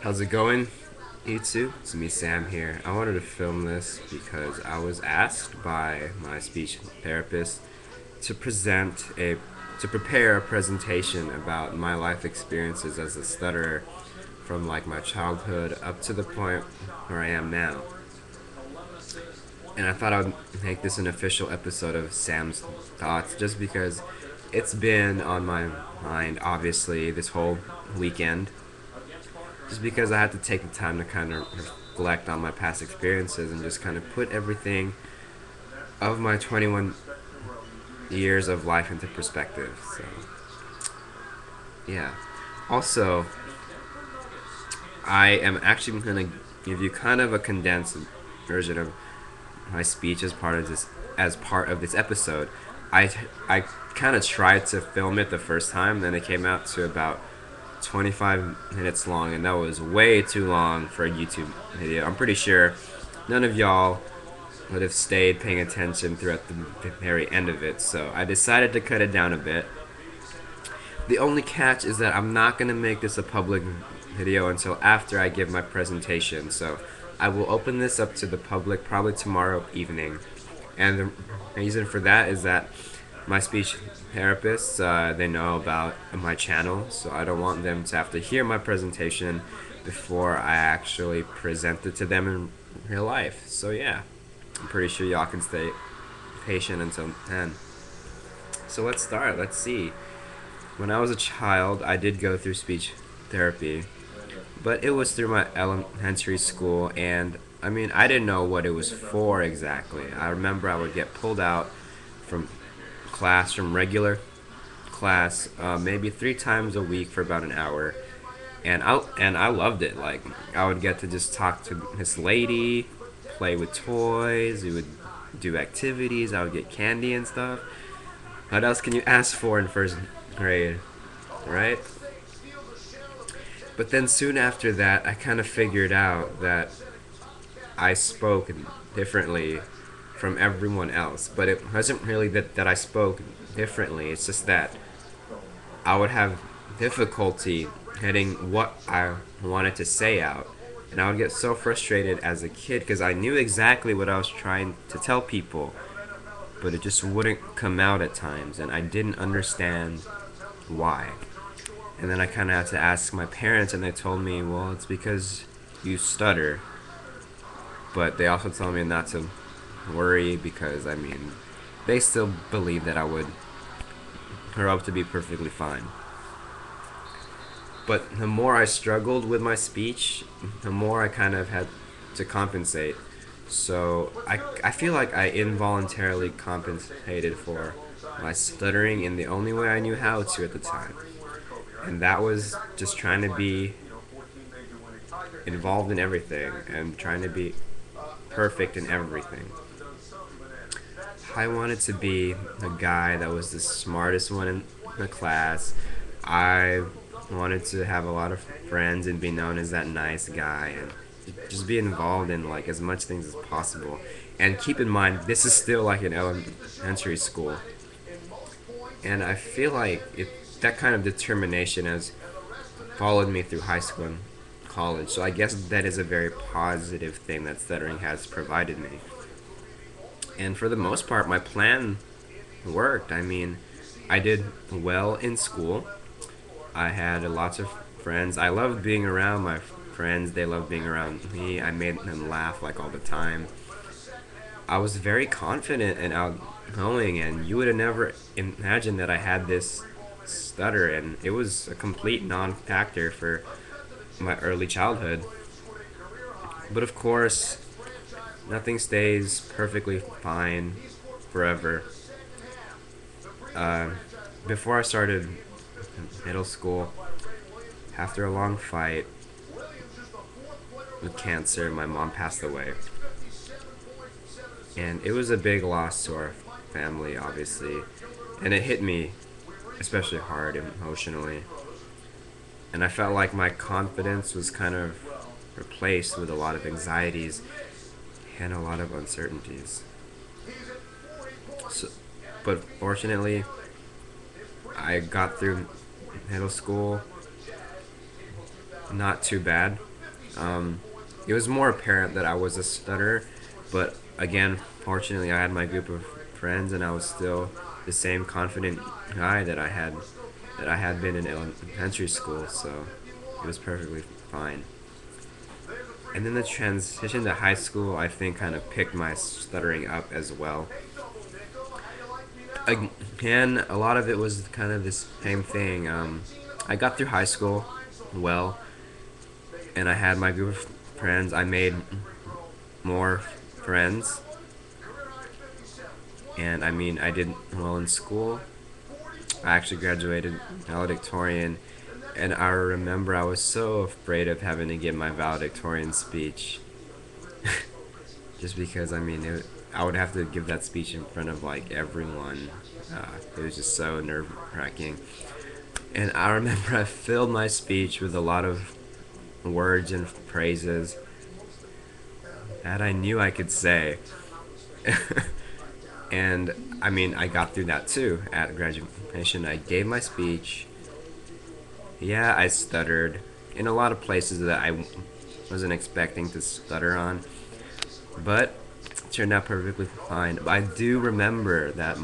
How's it going, YouTube? It's me, Sam here. I wanted to film this because I was asked by my speech therapist to present a to prepare a presentation about my life experiences as a stutterer from like my childhood up to the point where I am now. And I thought I would make this an official episode of Sam's Thoughts just because it's been on my mind obviously this whole weekend, just because I had to take the time to kind of reflect on my past experiences and just kind of put everything of my 21 years of life into perspective. So, yeah. Also, I am actually going to give you kind of a condensed version of my speech as part of this episode. I kind of tried to film it the first time, then it came out to about 25 minutes long, and that was way too long for a YouTube video. I'm pretty sure none of y'all would have stayed paying attention throughout the very end of it, so I decided to cut it down a bit. The only catch is that I'm not going to make this a public video until after I give my presentation, so I will open this up to the public probably tomorrow evening. And the reason for that is that my speech therapists, they know about my channel, so I don't want them to have to hear my presentation before I actually present it to them in real life. So yeah, I'm pretty sure y'all can stay patient until then. So let's start. Let's see. When I was a child, I did go through speech therapy, but it was through my elementary school, and I mean, I didn't know what it was for exactly. I remember I would get pulled out from class, from regular class, maybe 3 times a week for about an hour, and I loved it. Like, I would get to just talk to this lady, play with toys. We would do activities. I would get candy and stuff. What else can you ask for in first grade, right? But then soon after that, I kind of figured out that I spoke differently from everyone else. But it wasn't really that I spoke differently. It's just that I would have difficulty getting what I wanted to say out. And I would get so frustrated as a kid because I knew exactly what I was trying to tell people, but it just wouldn't come out at times, and I didn't understand why. And then I kind of had to ask my parents, and they told me, well, it's because you stutter. But they also told me not to worry because, I mean, they still believe that I would grow up to be perfectly fine. But the more I struggled with my speech, the more I kind of had to compensate. So I feel like I involuntarily compensated for my stuttering in the only way I knew how to at the time. And that was just trying to be involved in everything and trying to be perfect in everything. I wanted to be a guy that was the smartest one in the class. I wanted to have a lot of friends and be known as that nice guy and just be involved in like as much things as possible. And keep in mind, this is still like an elementary school, and I feel like that kind of determination has followed me through high school and college. So I guess that is a very positive thing that stuttering has provided me. And for the most part, my plan worked. I mean, I did well in school. I had lots of friends. I loved being around my friends. They loved being around me. I made them laugh like all the time. I was very confident and outgoing, and you would have never imagined that I had this stutter, and it was a complete non-factor for my early childhood. But of course, nothing stays perfectly fine forever. Uh, Before I started middle school, after a long fight with cancer, my mom passed away. And it was a big loss to our family, obviously. And it hit me especially hard emotionally. And I felt like my confidence was kind of replaced with a lot of anxieties and a lot of uncertainties. So, but fortunately, I got through middle school not too bad. It was more apparent that I was a stutterer, but again, fortunately, I had my group of friends, and I was still the same confident guy that I had been in elementary school. So it was perfectly fine. And then the transition to high school, I think, kind of picked my stuttering up as well. Again, a lot of it was kind of this same thing. I got through high school well, and I had my group of friends. I made more friends, and I mean, I did well in school. I actually graduated valedictorian, and I remember I was so afraid of having to give my valedictorian speech, just because I would have to give that speech in front of like everyone. It was just so nerve wracking. And I remember I filled my speech with a lot of words and phrases that I knew I could say. And I mean, I got through that too at graduation. I gave my speech. Yeah, I stuttered in a lot of places that I wasn't expecting to stutter on, but it turned out perfectly fine. But I do remember that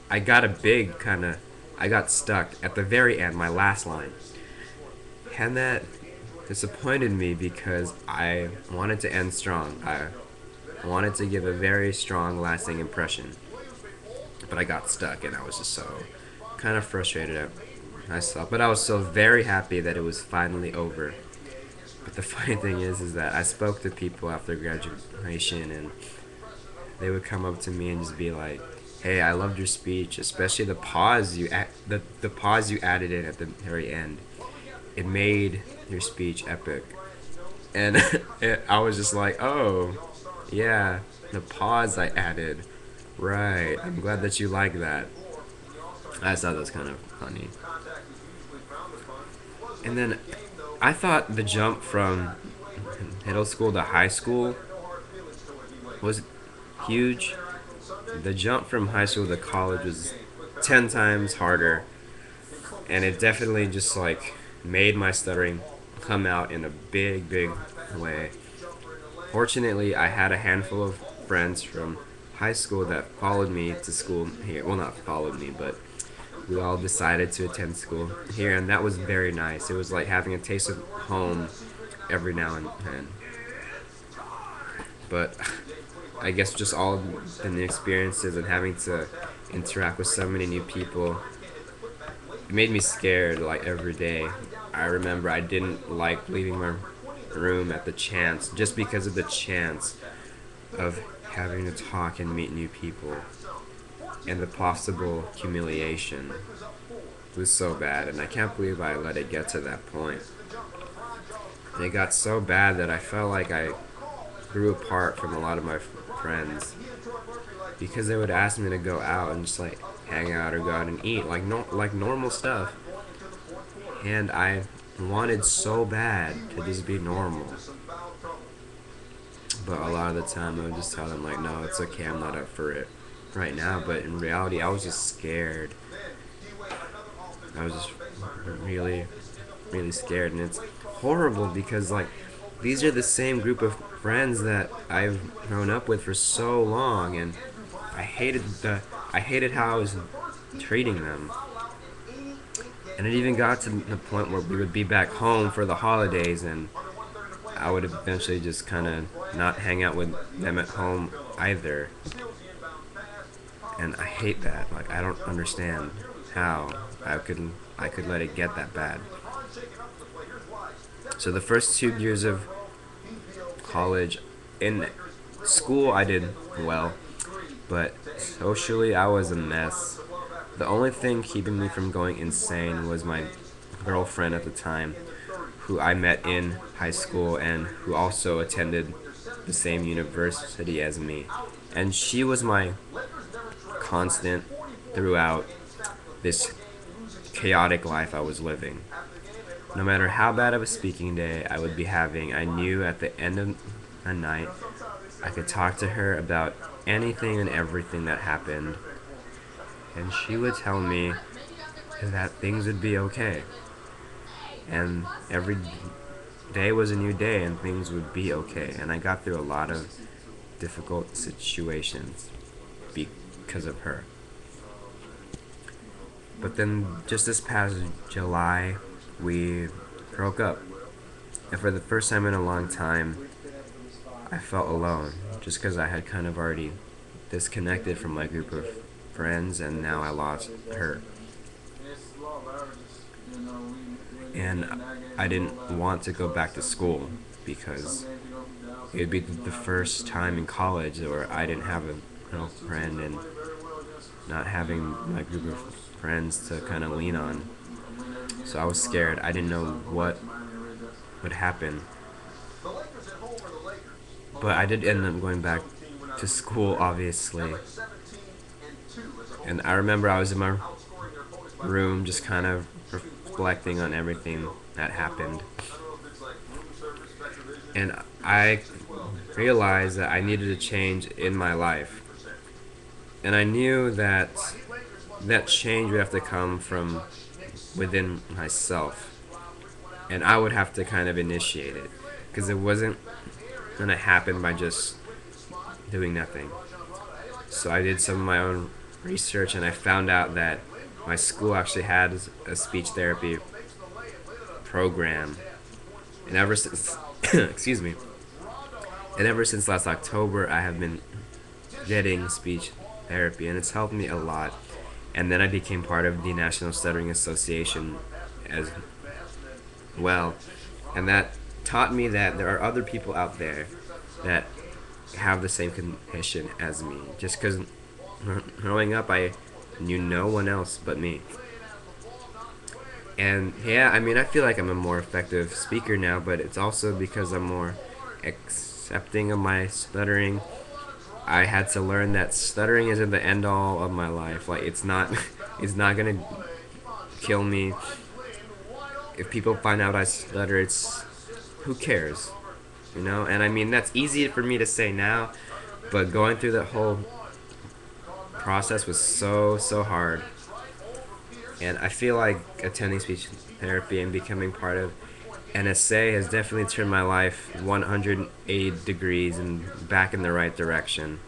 I got a big kind of I got stuck at the very end, my last line, and that disappointed me because I wanted to end strong. I wanted to give a very strong, lasting impression, but I got stuck, and I was just so kind of frustrated at myself. But I was so very happy that it was finally over. But the funny thing is that I spoke to people after graduation, and they would come up to me and just be like, "Hey, I loved your speech, especially the pause you added in at the very end. It made your speech epic." And I was just like, "Oh, yeah, the pause I added. Right. I'm glad that you like that." I just thought that was kind of funny. And then I thought the jump from middle school to high school was huge. The jump from high school to college was 10 times harder, and it definitely just like made my stuttering come out in a big way. Fortunately, I had a handful of friends from high school that followed me to school here. Well, not followed me, but we all decided to attend school here, and that was very nice. It was like having a taste of home every now and then. But I guess just all the new experiences and having to interact with so many new people, it made me scared like every day. I remember I didn't like leaving my room at the chance, just because of the chance of having to talk and meet new people and the possible humiliation. It was so bad, and I can't believe I let it get to that point. And it got so bad that I felt like I grew apart from a lot of my friends because they would ask me to go out and just like hang out or go out and eat like like normal stuff, and I wanted so bad to just be normal. But a lot of the time I would just tell them like, no, it's okay, I'm not up for it right now. But in reality, I was just scared. I was just really scared, and it's horrible because like these are the same group of friends that I've grown up with for so long, and I hated I hated how I was treating them. And it even got to the point where we would be back home for the holidays, and I would eventually just kind of not hang out with them at home either. And I hate that. Like I don't understand how I could let it get that bad. So the first 2 years of college, in school I did well, but socially I was a mess. The only thing keeping me from going insane was my girlfriend at the time, who I met in high school and who also attended the same university as me. And she was my constant throughout this chaotic life I was living. No matter how bad of a speaking day I would be having, I knew at the end of the night I could talk to her about anything and everything that happened, and she would tell me that things would be okay. And every day was a new day and things would be okay. And I got through a lot of difficult situations because of her. But then just this past July, we broke up. And for the first time in a long time, I felt alone. Just because I had kind of already disconnected from my group of friends and now I lost her. And I didn't want to go back to school because it would be the first time in college where I didn't have a girlfriend and not having my group of friends to kind of lean on. So I was scared. I didn't know what would happen. But I did end up going back to school, obviously. And I remember I was in my room just kind of reflecting on everything that happened. And I realized that I needed a change in my life. And I knew that that change would have to come from within myself. And I would have to kind of initiate it. Because it wasn't going to happen by just doing nothing. So I did some of my own research and I found out that my school actually had a speech therapy program. And ever since, excuse me, and ever since last October, I have been getting speech therapy, and it's helped me a lot. And then I became part of the National Stuttering Association as well, and that taught me that there are other people out there that have the same condition as me. Just because growing up, I knew no one else but me. And yeah, I mean, I feel like I'm a more effective speaker now, but it's also because I'm more accepting of my stuttering. I had to learn that stuttering isn't the end all of my life. Like it's not, it's not gonna kill me. If people find out I stutter, it's who cares, you know? And I mean that's easy for me to say now, but going through that whole process was so hard. And I feel like attending speech therapy and becoming part of NSA has definitely turned my life 180 degrees and back in the right direction.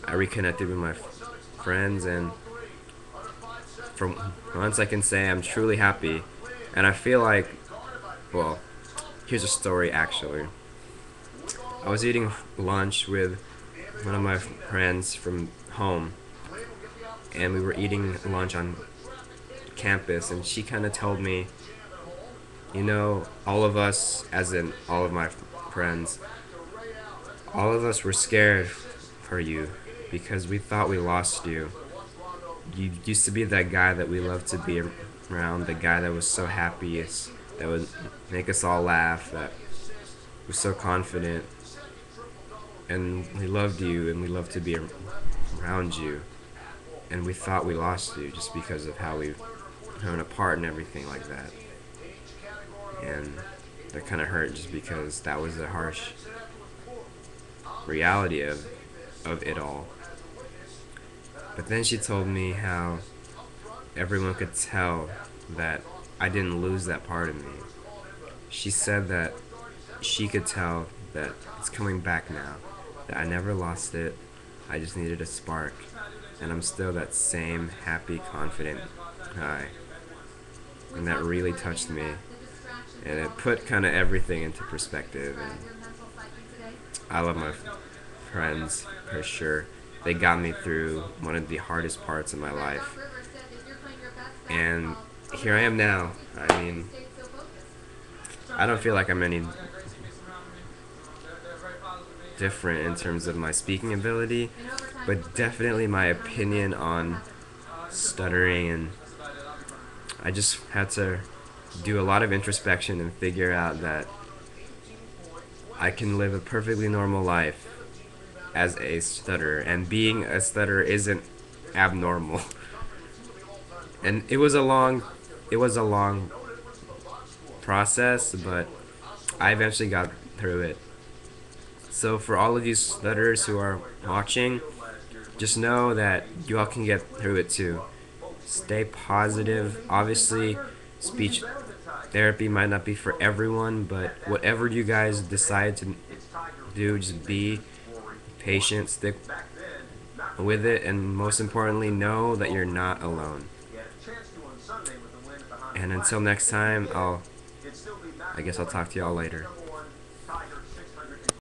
I reconnected with my friends, and for once I can say I'm truly happy. And I feel like, well, here's a story actually. I was eating lunch with one of my friends from home, and we were eating lunch on campus, and she kind of told me, you know, all of us, as in all of my friends, all of us were scared for you because we thought we lost you. You used to be that guy that we loved to be around, the guy that was so happy, that would make us all laugh, that was so confident, and we loved you and we loved to be around you. And we thought we lost you just because of how we went apart and everything like that. And that kind of hurt just because that was the harsh reality of it all. But then she told me how everyone could tell that I didn't lose that part of me. She said that she could tell that it's coming back now, that I never lost it, I just needed a spark, and I'm still that same happy, confident guy. And that really touched me, and it put kind of everything into perspective. And I love my friends for sure. They got me through one of the hardest parts of my life, and here I am now. I mean, I don't feel like I'm any different in terms of my speaking ability, but definitely my opinion on stuttering, and I just had to do a lot of introspection and figure out that I can live a perfectly normal life as a stutterer, and being a stutterer isn't abnormal. And it was a long process, but I eventually got through it. So for all of you stutterers who are watching, just know that you all can get through it too. Stay positive. Obviously, speech Therapy might not be for everyone, but whatever you guys decide to do, just be patient, stick with it, and most importantly, know that you're not alone. And until next time, I guess I'll talk to y'all later.